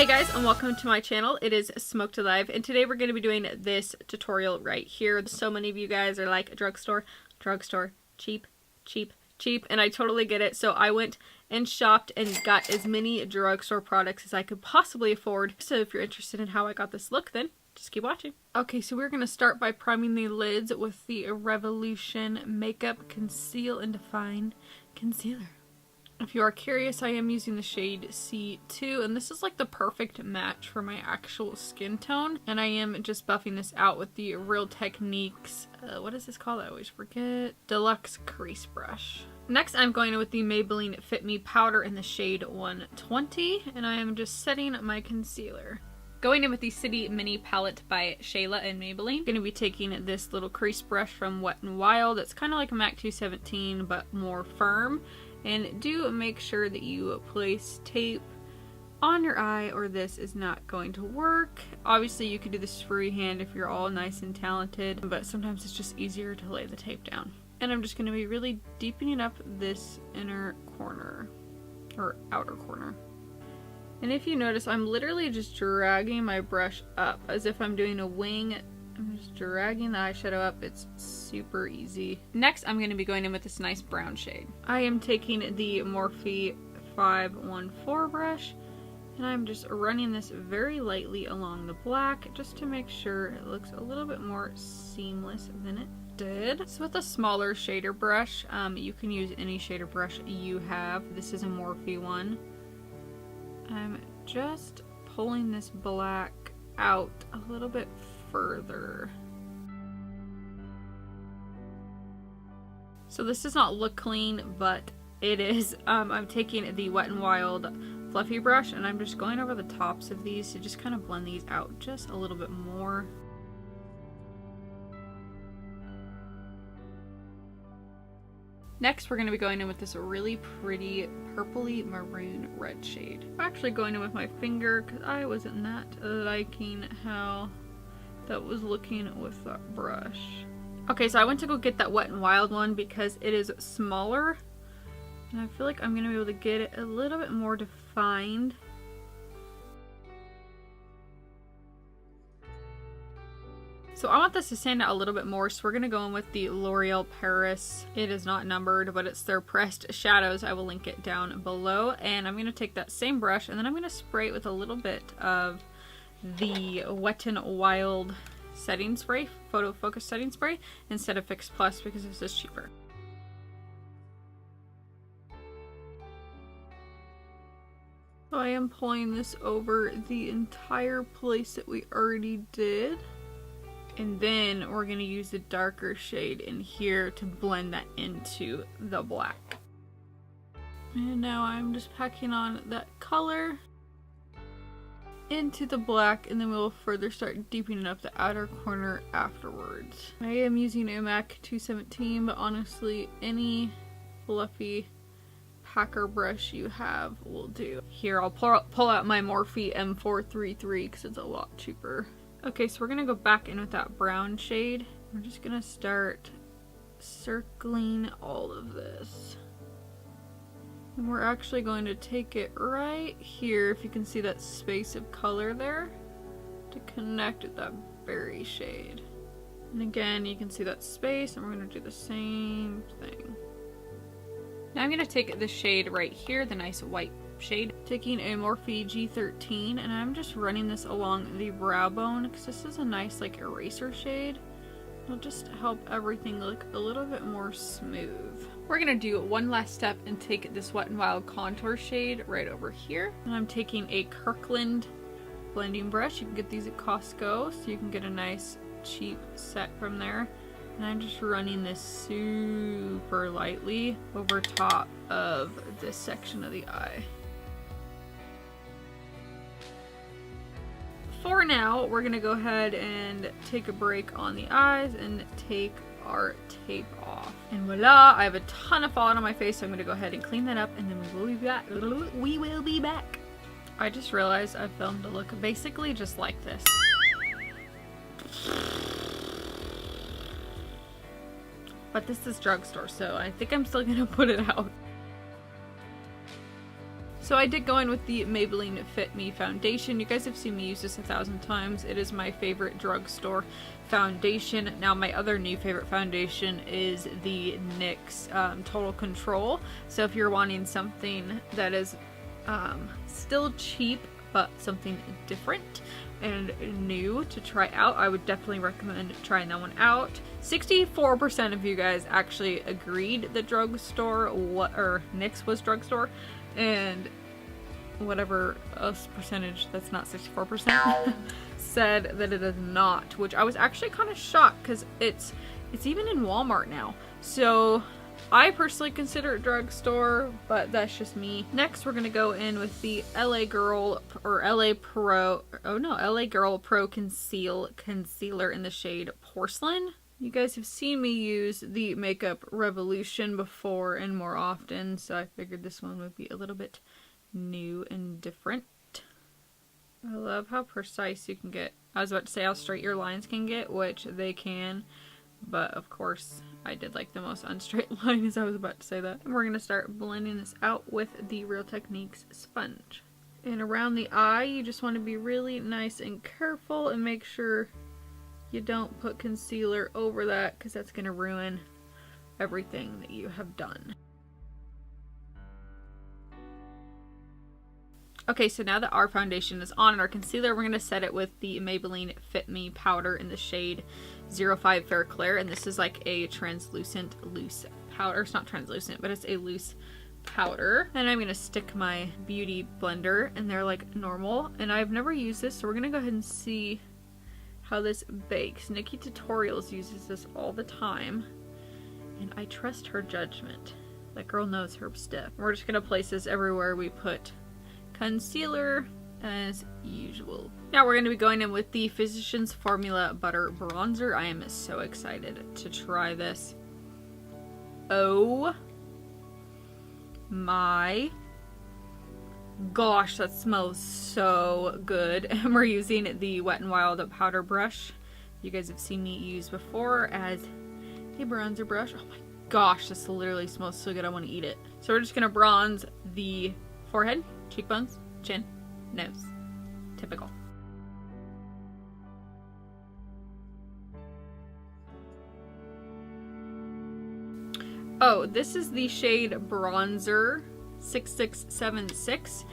Hey guys, and welcome to my channel. It is smokedalive, and today we're going to be doing this tutorial right here. So many of you guys are like, drugstore, cheap, cheap, cheap, and I totally get it. So I went and shopped and got as many drugstore products as I could possibly afford. So if you're interested in how I got this look, then just keep watching. Okay, so we're going to start by priming the lids with the Revolution Makeup Conceal and Define Concealer. If you are curious, I am using the shade C2, and this is like the perfect match for my actual skin tone. And I am just buffing this out with the Real Techniques, what is this called? I always forget. Deluxe Crease Brush. Next, I'm going in with the Maybelline Fit Me Powder in the shade 120, and I am just setting my concealer. Going in with the City Mini Palette by Shayla and Maybelline. I'm going to be taking this little crease brush from Wet n Wild. It's kind of like a MAC 217, but more firm. And do make sure that you place tape on your eye or this is not going to work. Obviously you could do this freehand if you're all nice and talented, but sometimes it's just easier to lay the tape down. And I'm just going to be really deepening up this inner corner, or outer corner. And if you notice, I'm literally just dragging my brush up as if I'm doing a wing. I'm just dragging the eyeshadow up. It's super easy. Next, I'm going to be going in with this nice brown shade. I am taking the Morphe 514 brush, and I'm just running this very lightly along the black just to make sure it looks a little bit more seamless than it did. So with a smaller shader brush, you can use any shader brush you have. This is a Morphe one. I'm just pulling this black out a little bit further. So this does not look clean, but it is. I'm taking the Wet n Wild fluffy brush, and I'm just going over the tops of these to just kind of blend these out just a little bit more. Next, we're going to be going in with this really pretty purpley maroon red shade. I'm actually going in with my finger because I wasn't that liking how that was looking with that brush. Okay, so I went to go get that Wet n Wild one because it is smaller, and I feel like I'm going to be able to get it a little bit more defined. So I want this to stand out a little bit more, so we're going to go in with the L'Oreal Paris. It is not numbered, but it's their pressed shadows. I will link it down below. And I'm going to take that same brush, and then I'm going to spray it with a little bit of the Wet n Wild setting spray, photo focus setting spray, instead of Fix Plus because this is cheaper. So I am pulling this over the entire place that we already did. And then we're going to use the darker shade in here to blend that into the black. And now I'm just packing on that color into the black, and then we'll further start deepening up the outer corner afterwards. I am using a MAC 217, but honestly any fluffy packer brush you have will do. Here, I'll pull out my Morphe M433 because it's a lot cheaper. Okay, so we're going to go back in with that brown shade. We're just going to start circling all of this. And we're actually going to take it right here, if you can see that space of color there, to connect with that berry shade. And again, you can see that space, and we're going to do the same thing. Now I'm going to take the shade right here, the nice white shade, taking a Morphe G13, and I'm just running this along the brow bone because this is a nice like eraser shade. It'll just help everything look a little bit more smooth. We're gonna do one last step and take this Wet n Wild contour shade right over here, and I'm taking a Kirkland blending brush. You can get these at Costco, so you can get a nice cheap set from there. And I'm just running this super lightly over top of this section of the eye. For now, we're going to go ahead and take a break on the eyes and take our tape off. And voila, I have a ton of fallout on my face, so I'm going to go ahead and clean that up, and then we will be back. We will be back. I just realized I filmed a look basically just like this. But this is drugstore, so I think I'm still going to put it out. So I did go in with the Maybelline Fit Me foundation. You guys have seen me use this 1,000 times. It is my favorite drugstore foundation. Now my other new favorite foundation is the NYX Total Control. So if you're wanting something that is still cheap but something different and new to try out, I would definitely recommend trying that one out. 64% of you guys actually agreed that drugstore or NYX was drugstore, and whatever else percentage that's not 64% said that it is not, which I was actually kind of shocked because it's even in Walmart now. So I personally consider it drugstore, but that's just me. Next, we're gonna go in with the LA Girl Pro Concealer in the shade Porcelain. You guys have seen me use the Makeup Revolution before and more often, so I figured this one would be a little bit new and different. I love how precise you can get. I was about to say how straight your lines can get, which they can, but of course I did like the most unstraight line as I was about to say that. And we're going to start blending this out with the Real Techniques sponge. And around the eye, you just want to be really nice and careful and make sure you don't put concealer over that, because that's going to ruin everything that you have done. Okay, so now that our foundation is on and our concealer, we're going to set it with the Maybelline Fit Me powder in the shade 05 Fair Clair. And this is like a translucent loose powder. It's not translucent, but it's a loose powder. And I'm going to stick my beauty blender in there like normal. And I've never used this, so we're going to go ahead and see how this bakes. Nikki Tutorials uses this all the time, and I trust her judgment. That girl knows her stuff. We're just going to place this everywhere we put concealer as usual. Now we're going to be going in with the Physicians Formula Butter Bronzer. I am so excited to try this. Oh my gosh, that smells so good. And we're using the Wet n Wild powder brush you guys have seen me use before as a bronzer brush. Oh my gosh, this literally smells so good, I want to eat it. So we're just going to bronze the forehead, cheekbones, chin, nose. Typical. Oh, this is the shade Bronzer 6676.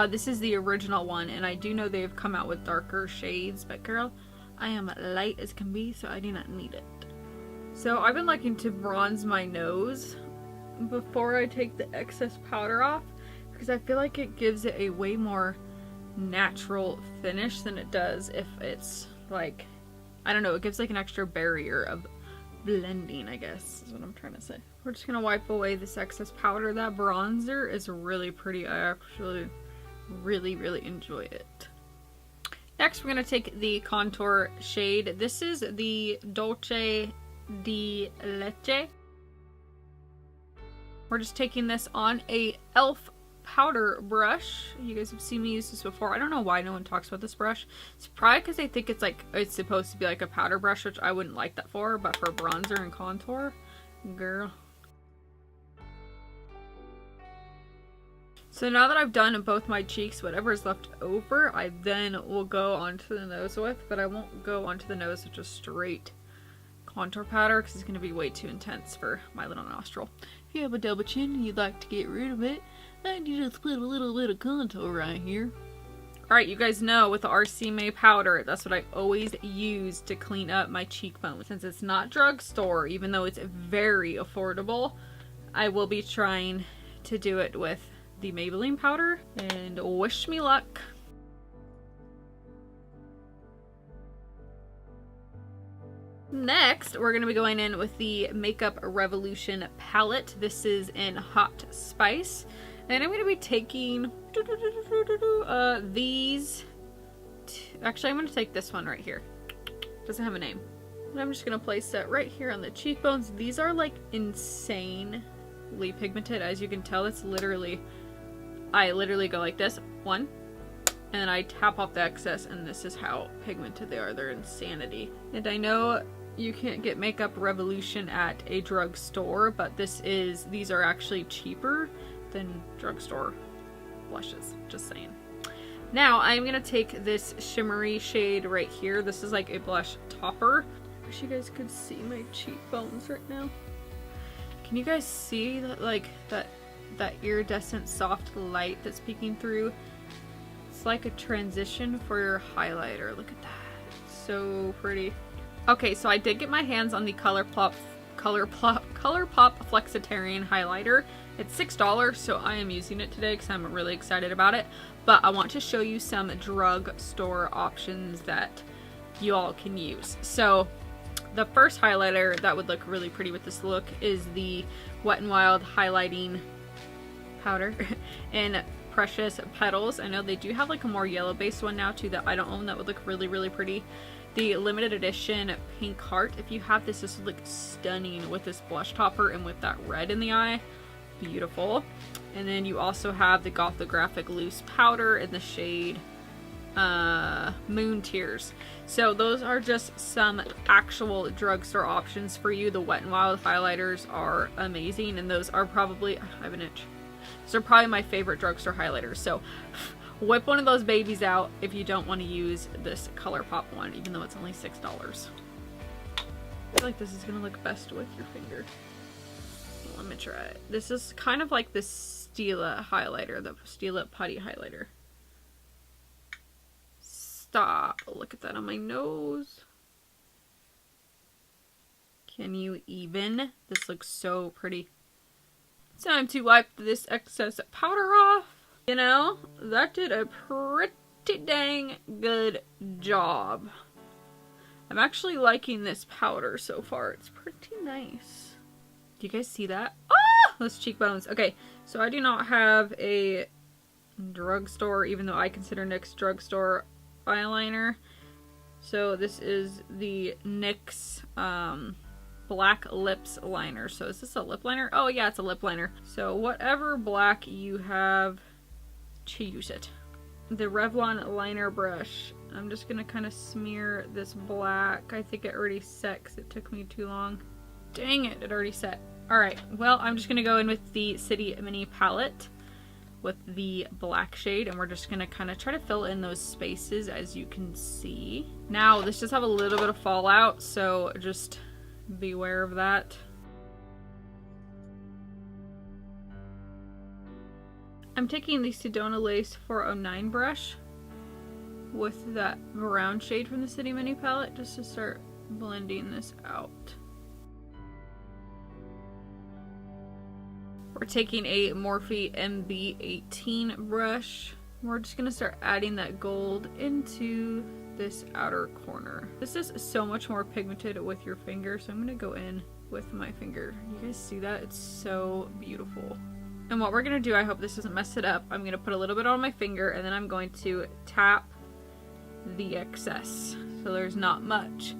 This is the original one, and I do know they've come out with darker shades, but girl, I am light as can be, so I do not need it. So I've been liking to bronze my nose before I take the excess powder off, because I feel like it gives it a way more natural finish than it does if it's like, I don't know, it gives like an extra barrier of blending, I guess is what I'm trying to say. We're just gonna wipe away this excess powder. That bronzer is really pretty. I actually really enjoy it. Next, we're gonna take the contour shade. This is the Dolce di Leche. We're just taking this on a e.l.f. powder brush. You guys have seen me use this before. I don't know why no one talks about this brush. It's probably because they think it's supposed to be like a powder brush, which I wouldn't like that for, but for bronzer and contour, girl. So now that I've done both my cheeks, whatever is left over, I then will go onto the nose with, but I won't go onto the nose with just straight contour powder because it's going to be way too intense for my little nostril. If you have a double chin and you'd like to get rid of it, and you just put a little bit of contour right here. Alright, you guys know with the RC May powder, that's what I always use to clean up my cheekbones. Since it's not drugstore, even though it's very affordable, I will be trying to do it with the Maybelline powder, and wish me luck. Next, we're going to be going in with the Makeup Revolution palette. This is in Hot Spice. And I'm going to be taking these. Actually, I'm going to take this one right here. Doesn't have a name. And I'm just going to place that right here on the cheekbones. These are like insanely pigmented. As you can tell, it's literally, I literally go like this. One. And then I tap off the excess, and this is how pigmented they are. They're insanity. And I know you can't get Makeup Revolution at a drugstore, but these are actually cheaper than drugstore blushes, just saying. Now I'm gonna take this shimmery shade right here. This is like a blush topper. I wish you guys could see my cheekbones right now. Can you guys see that, like that iridescent soft light that's peeking through? It's like a transition for your highlighter. Look at that. It's so pretty. Okay, so I did get my hands on the ColourPop Flexitarian highlighter. It's $6, so I am using it today because I'm really excited about it. But I want to show you some drugstore options that you all can use. So the first highlighter that would look really pretty with this look is the Wet n Wild highlighting powder in Precious Petals. I know they do have like a more yellow based one now too that I don't own that would look really, really pretty. The limited edition Pink Heart, if you have this, this would look stunning with this blush topper and with that red in the eye. Beautiful. And then you also have the Gothographic Loose Powder in the shade Moon Tears. So those are just some actual drugstore options for you. The Wet n Wild highlighters are amazing, and those are probably, I have an itch. Those are probably my favorite drugstore highlighters. So whip one of those babies out if you don't want to use this ColourPop one, even though it's only $6. I feel like this is going to look best with your finger. Let me try it. This is kind of like the Stila highlighter, the Stila Putty highlighter. Stop. Look at that on my nose. Can you even? This looks so pretty. It's time to wipe this excess powder off. You know, that did a pretty dang good job. I'm actually liking this powder so far. It's pretty nice. Do you guys see that? Ah! Those cheekbones. Okay, so I do not have a drugstore, even though I consider NYX drugstore eyeliner. So this is the NYX Black Lips Liner. So is this a lip liner? Oh yeah, it's a lip liner. So whatever black you have, to use it. The Revlon liner brush. I'm just gonna kind of smear this black. I think it already set because it took me too long. Dang it, it already set. Alright, well, I'm just gonna go in with the City Mini palette with the black shade, and we're just gonna kind of try to fill in those spaces, as you can see. Now, this does have a little bit of fallout, so just beware of that. I'm taking the Sedona Lace 409 brush with that brown shade from the City Mini palette just to start blending this out. We're taking a Morphe MB18 brush. We're just going to start adding that gold into this outer corner. This is so much more pigmented with your finger, so I'm going to go in with my finger. You guys see that? It's so beautiful. And what we're going to do, I hope this doesn't mess it up, I'm going to put a little bit on my finger and then I'm going to tap the excess so there's not much.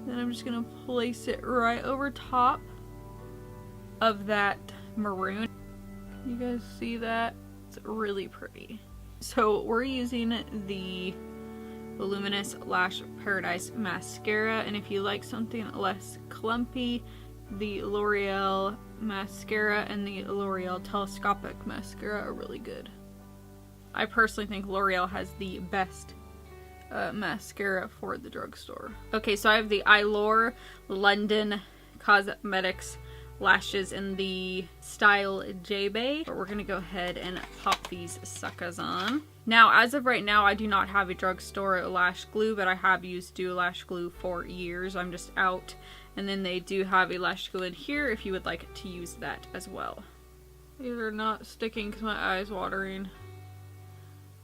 Then I'm just going to place it right over top of that maroon. Can you guys see that? It's really pretty. So we're using the Voluminous Lash Paradise mascara, and if you like something less clumpy, the L'Oreal mascara and the L'Oreal Telescopic mascara are really good. I personally think L'Oreal has the best mascara for the drugstore. Okay, so I have the Eylure London Cosmetics lashes in the style J-Bay. But we're gonna go ahead and pop these suckers on. Now, as of right now, I do not have a drugstore lash glue, but I have used Duo Lash Glue for years. I'm just out. And then they do have a lash glue in here if you would like to use that as well. These are not sticking because my eye's watering.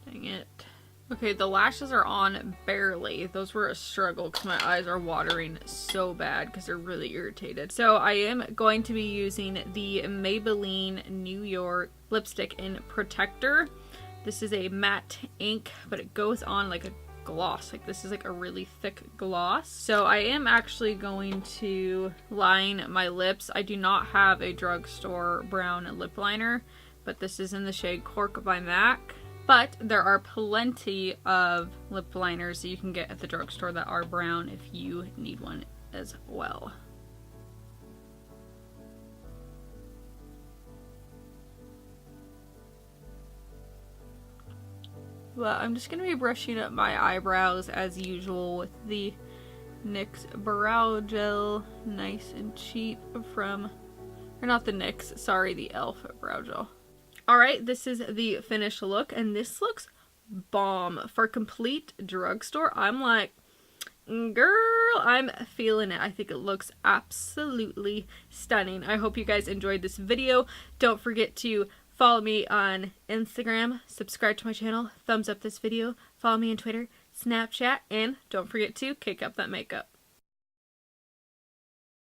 Dang it. Okay, the lashes are on barely. Those were a struggle because my eyes are watering so bad because they're really irritated. So I am going to be using the Maybelline New York lipstick in Protector. This is a matte ink, but it goes on like a gloss. Like, this is like a really thick gloss. So I am actually going to line my lips. I do not have a drugstore brown lip liner, but this is in the shade Cork by MAC. But there are plenty of lip liners that you can get at the drugstore that are brown if you need one as well. But I'm just going to be brushing up my eyebrows as usual with the NYX Brow Gel. Nice and cheap from, or not the NYX, sorry, the e.l.f. Brow Gel. Alright, this is the finished look, and this looks bomb. For complete drugstore, I'm like, girl, I'm feeling it. I think it looks absolutely stunning. I hope you guys enjoyed this video. Don't forget to follow me on Instagram, subscribe to my channel, thumbs up this video, follow me on Twitter, Snapchat, and don't forget to kick up that makeup.